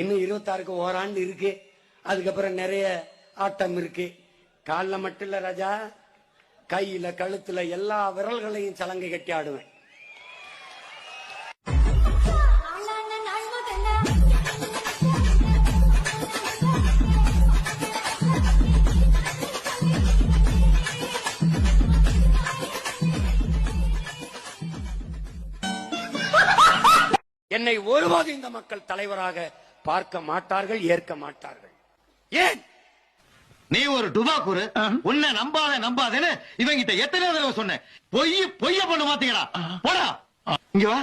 இன்னும் 26க்கு ஓராண்டு இருக்கு. அதுக்கப்புறம் நிறைய ஆட்டம் இருக்கு. கால்ல மட்டும் இல்ல ராஜா, கையில கழுத்துல எல்லா விரல்களையும் சலங்கை கட்டி ஆடுவேன். என்னை ஒருபோது இந்த மக்கள் தலைவராக பார்க்க மாட்டார்கள், ஏற்க மாட்டார்கள். ஏன்? நீ ஒரு டுபாக்கூரு, உன்னை நம்பாதேன்னு இவங்கிட்ட எத்தனை தடவை சொன்னேன். பொய்ய பண்ண மாத்தீங்களா? போடா இங்க வா.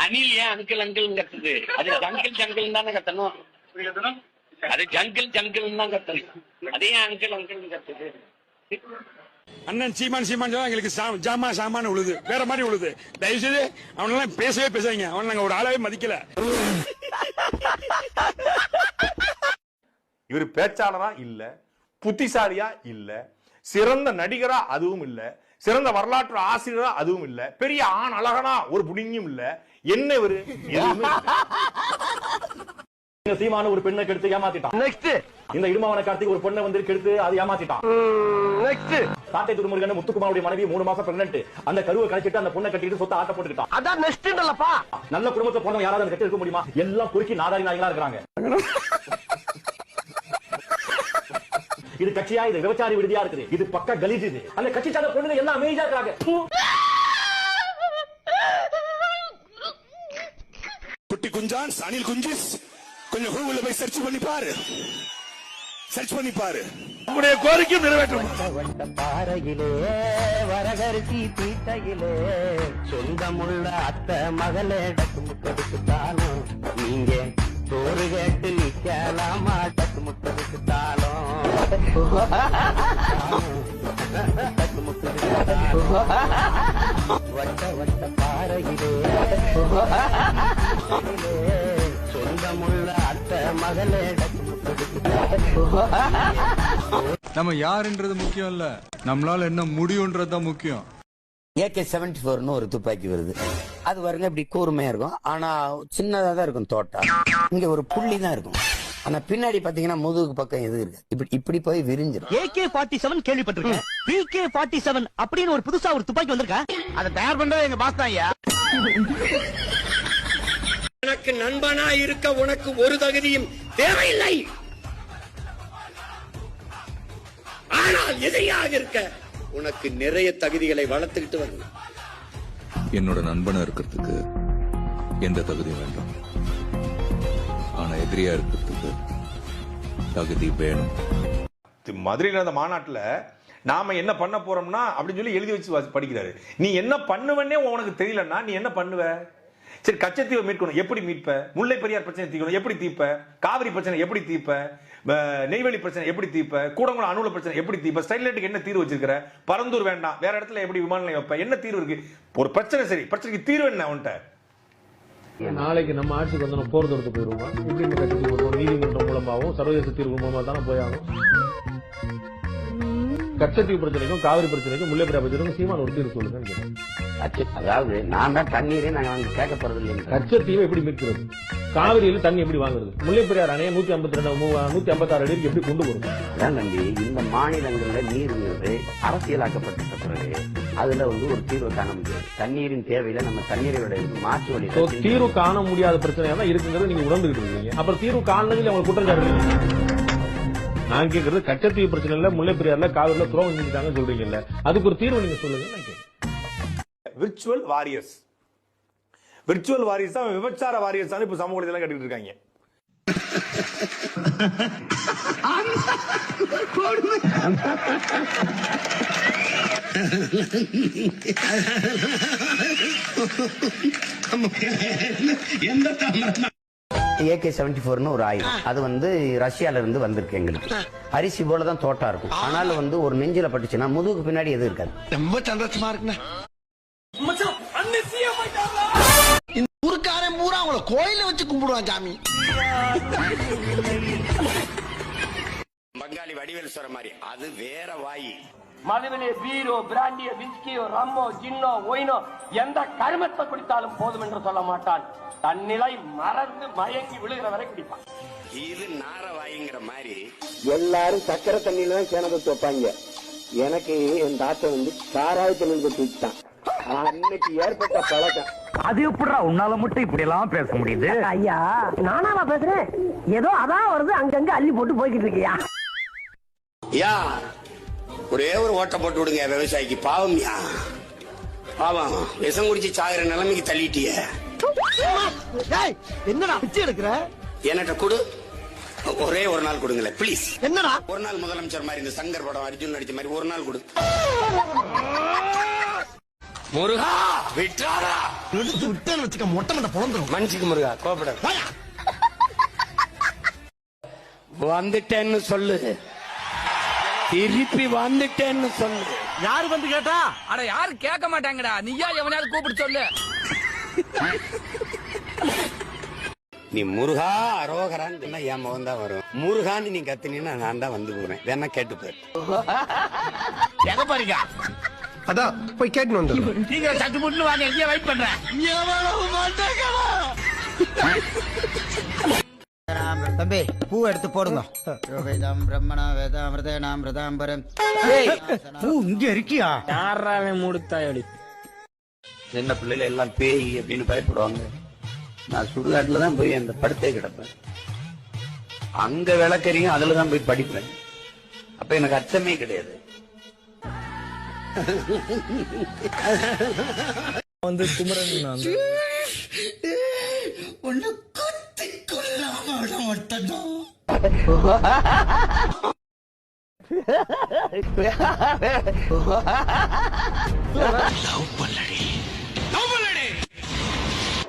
அணில் ஏன் அங்கிள் அங்கிள் கத்துது? அது ஜங்கிள் ஜங்கிள் தானே கத்தணும். அது ஜங்கிள் ஜங்கிள் தான் கத்தணும். அதே அங்கிள் அங்கிள் கத்துது. அண்ணன் சீமான் எங்களுக்கு சாமான உழுது, வேற மாதிரி உழுது. தயவு செய்து அவனெல்லாம் பேசவே பேசாதீங்க. அவன் நாங்க ஒரு ஆளாவே மதிக்கல. இவர் பேச்சாளரா இல்ல, புத்திசாலியா இல்ல, சிறந்த நடிகரா அதுவும் இல்ல, சிறந்த வரலாற்று ஆசிரியரா அதுவும் இல்ல, பெரிய ஆண் அழகனா ஒரு புடிங்கியும் இல்ல. என்ன இவரு? சீமான ஒரு பெண்ணை கெடுத்து ஏமாத்திட்டான். நெக்ஸ்ட் இந்த இடுமாவன கார்த்திக் ஒரு பொண்ணை வந்து கெடுத்து அது ஏமாத்திட்டான். நெக்ஸ்ட் சாட்டை துருமுருகன் முத்துக்குமாருடைய மனைவி 3 மாசம் பிரெக்னன்ட். அந்த கருவை கழிச்சிட்டு அந்த பொண்ணை கட்டிட்டு சொத்த ஆட்ட போட்டுக்கிட்டான். அதான் நெக்ஸ்ட் இல்லப்பா. நல்ல குடும்பத்தை போனவங்க யாராவது அந்த கட்டி இருக்க முடியுமா? எல்லாம் குறுக்கி நாதாரி நாய்களா இருக்காங்க. இது கட்சியா? இது விபச்சாரி விடுதியா இருக்குது? இது பக்கா கலீஜ். இது அந்த கட்சி சார்ந்த பொண்ணுங்க எல்லாம் அமேஜா இருக்காங்க. குட்டி குஞ்சான் அனில் குஞ்சிஸ் கொஞ்சம் கூகுள்ல போய் சர்ச் பண்ணி பாரு. நம்முடைய கோரிக்கை நிறைவேற்றும். பாறையிலே வரகரிசி தீட்டையிலே சொந்தமுள்ள அத்தை மகளே டக்குமுட்டதுக்குத்தாலும் நீங்க சோறு கேட்டு நிக்கலாமா? டக்குமுட்டதுக்குத்தாலும் வட்ட வட்ட பாறையிலே சொந்தமுள்ள அத்தை மகளே நம்ம யாருன்றது முக்கியம் இல்ல, நம்மளால என்ன முடியும்ன்றதுதான் முக்கியம். AK-74 ஒரு துப்பாக்கி வருது. அது வருங்க இப்படி கூர்மையா இருக்கும். ஆனா சின்னதா தான் இருக்கும் தோட்டா. இங்க ஒரு புள்ளி தான் இருக்கும். ஆனா பின்னாடி பாத்தீங்கன்னா முதுகு பக்கம் எது இருக்கு, இப்படி போய் விரிஞ்சிடும். AK-47 கேள்விப்பட்டிருக்கேன். PK-47 அப்படின்னு ஒரு புதுசா ஒரு துப்பாக்கி வந்திருக்கா? அதை தயார் பண்றது எங்க பாஸ் தான். எனக்கு நண்பனா இருக்க உனக்கு ஒரு தகுதியும் தேவையில்லை. ஆனால் எதிரியாக இருக்க உனக்கு நிறைய தகுதிகளை வளர்த்துக்கிட்டு வரணும். என்னோட நண்பனா இருக்கிறதுக்கு எந்த தகுதியும் வேண்டாம், ஆனா எதிரியா இருக்கிறதுக்கு தகுதி வேணும். மதுரையில் அந்த மாநாட்டுல நாம என்ன பண்ண போறோம்னா அப்படின்னு சொல்லி எழுதி வச்சு படிக்கிறாரு. நீ என்ன பண்ணுவன்னே உனக்கு தெரியலன்னா நீ என்ன பண்ணுவ? சரி, கச்சத்தீவை மீட்கணும், எப்படி மீட்ப? முல்லை பெரியார் பிரச்சனை தீர்க்கணும், எப்படி தீர்ப்ப? காவிரி பிரச்சனை எப்படி தீர்ப்ப? நெய்வேலி பிரச்சனை எப்படி தீர்ப்ப? கூடங்குளம் அணுல பிரச்சனை எப்படி தீர்ப்ப? ஸ்டைலைட்டுக்கு என்ன தீர்வு வச்சிருக்கிற? பரந்தூர் வேண்டாம், வேற இடத்துல எப்படி விமான நிலையம் வைப்ப? என்ன தீர்வு இருக்கு? ஒரு பிரச்சனை, சரி, பிரச்சனைக்கு தீர்வு என்ன உன்ட்ட? நாளைக்கு நம்ம ஆட்சிக்கு வந்து நம்ம போர் தொடுத்து போயிருவோமா? இப்படி நம்ம கட்சி போடுவோம். நீதிமன்றம் மூலமாகவும் சர்வதேச தீர்வு மூலமா தானே போயாகும். கச்சத்தீவு பிரச்சனைக்கும் காவிரி பிரச்சனைக்கும் முல்லை பெரியார் பிரச்சனைக்கும் சீமான் ஒரு தீர்வு சொல்லுங்க. அதாவது நான் தான் தண்ணீரே நாங்க கேட்க போறது இல்லை. கச்சத்தீவை எப்படி மீட்கிறது? காவிரியில தண்ணி எப்படி வாங்குறது? முல்லை பெரியார் அணையை 156 அடிக்கு எப்படி கொண்டு போறது? அதான் தம்பி, இந்த மாநிலங்கள்ல நீர்ங்கிறது அரசியலாக்கப்பட்ட பிறகு அதுல ஒரு தீர்வு காண முடியாது. தண்ணீரின் தேவையில நம்ம தண்ணீரோட மாற்று வழி தீர்வு காண முடியாத பிரச்சனையா தான் இருக்குங்கிறது நீங்க உணர்ந்துகிட்டு இருக்கீங்க. அப்புறம் தீர்வு காணதுல அவங்க குற்றம் சாட்டுறீங்க. நான் கேட்கறது கச்சத்தீவு பிரச்சனை இல்ல, முல்லை பெரியார்ல காவிரில துரோகம் செஞ்சுட்டாங்கன்னு சொல்றீங்கல்ல, அதுக்கு ஒரு தீர்வு நீங்க சொல்லுங்க. நான் கேட்கிறேன். விர்ச்சுவல் வாரியர்ஸ் தான் விபச்சார வாரியர்ஸ் தான் இப்ப சமூக எல்லாம் கட்டிட்டு இருக்காங்க. AK-74 ஒரு ஆயுதம். அது ரஷ்யால இருந்து வந்திருக்கு. எங்களுக்கு அரிசி போலதான் தோட்டா இருக்கும். ஆனாலும் ஒரு நெஞ்சில பட்டுச்சுன்னா முதுகுக்கு பின்னாடி எதுவும் இருக்காது. ரொம்ப சந்தோஷமா இருக்குண்ணா. இந்த ஊருக்காரன் பூரா அவங்கள கோயில வச்சு கும்பிடுவான் சாமி. பங்காளி வடிவேல் சொல்ற மாதிரி அது வேற வாயி. மதுவிலே பீரோ பிராண்டியோ விஸ்கியோ ரம்மோ ஜின்னோ ஒயினோ எந்த கருமத்தை குடித்தாலும் போதும் என்று சொல்ல மாட்டான். தன் நிலை மறந்து மயங்கி விழுகிற வரை குடிப்பான். இது நாரவாயிங்கிற மாதிரி எல்லாரும் சக்கரை தண்ணியில தான் கிணத்து வைப்பாங்க. எனக்கு என் தாத்தா வந்து சாராய தண்ணி தூக்கிட்டான். அன்னைக்கு ஏற்பட்ட பழக்கம். அது எப்படிடா உன்னால மட்டும் இப்படி எல்லாம் பேச முடியுது? ஐயா நானாவா பேசுறேன்? ஏதோ அதான் வருது அங்கங்க அள்ளி போட்டு போய்கிட்டு இருக்கியா? யா ஒரே ஒரு ஓட்ட போட்டு விடுங்க விவசாயிக்கு. பாவம் யா, பாவம். விஷம் குடிச்சு சாகுற நிலைமைக்கு தள்ளிட்டிய. என்னடா பிச்சை எடுக்கிற? என்கிட்ட கொடு, ஒரே ஒரு நாள் கொடுங்களேன் பிளீஸ். என்னடா ஒரு நாள் முதலமைச்சர் மாதிரி இந்த சங்கர் படம் அர்ஜுன் நடிச்ச மாதிரி ஒரு நாள் கொடு. முருகா விட்டாரா விட்டேன்னு வச்சுக்க, மொட்டை மண்டை பொழந்துரும். மன்னிச்சுக்கு முருகா, கோபப்பட. வந்துட்டேன்னு சொல்லு, திருப்பி வந்துட்டேன்னு சொல்லு. யாரு வந்து கேட்டா? அட யாரு கேட்க மாட்டாங்கடா, நீயா எவனாவது கூப்பிட்டு சொல்லு. நீ முருகா அரோகரான்னு என் முகம் தான் வரும். முருகான்னு நீ கத்துனீன்னா நான் தான் வந்து போறேன். வேணா கேட்டு போயிரு. எங்க போறீங்க? அதான் போய் கேட்டு வந்து நீங்க சட்டு முட்டு வாங்க, எங்கேயே வெயிட் பண்றேன். தம்பி பூ எடுத்து போடுங்க. பூ இங்க இருக்கியா? யாராவே மூடுத்தாயடி. சின்ன பிள்ளைல எல்லாம் பேய் அப்படின்னு பயப்படுவாங்க. நான் சுடுகாட்டுல தான் போய் அந்த படுத்தே கிடப்பேன். அங்க விளக்கறியும் அதுலதான் போய் படிப்பேன். அப்ப எனக்கு அச்சமே கிடையாது. வந்து குமரன் ஒண்ணு குத்தி கொள்ளாம விட மாட்டேன்.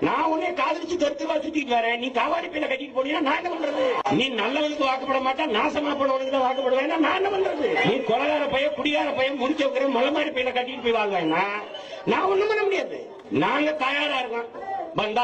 நான் உன்னை காதலிச்சு தெருவா சுத்திட்டு வரேன். நீ காவாடி பையில கட்டிட்டு போனீங்கன்னா நான் என்ன பண்றது? நீ நல்லவனுக்கு வாக்குப்பட மாட்டேன், நாசமா போனவனுக்கு தான் வாக்குப்படுவேன். நான் என்ன பண்றது? நீ கொலகார பையன் குடிகார பையன் முடிச்ச வைக்கிற மலமாரி பையில கட்டிட்டு போய் வாழ்வேன்னா நான் ஒண்ணும் பண்ண முடியாது. நாங்க தயாரா இருக்கோம். வந்தா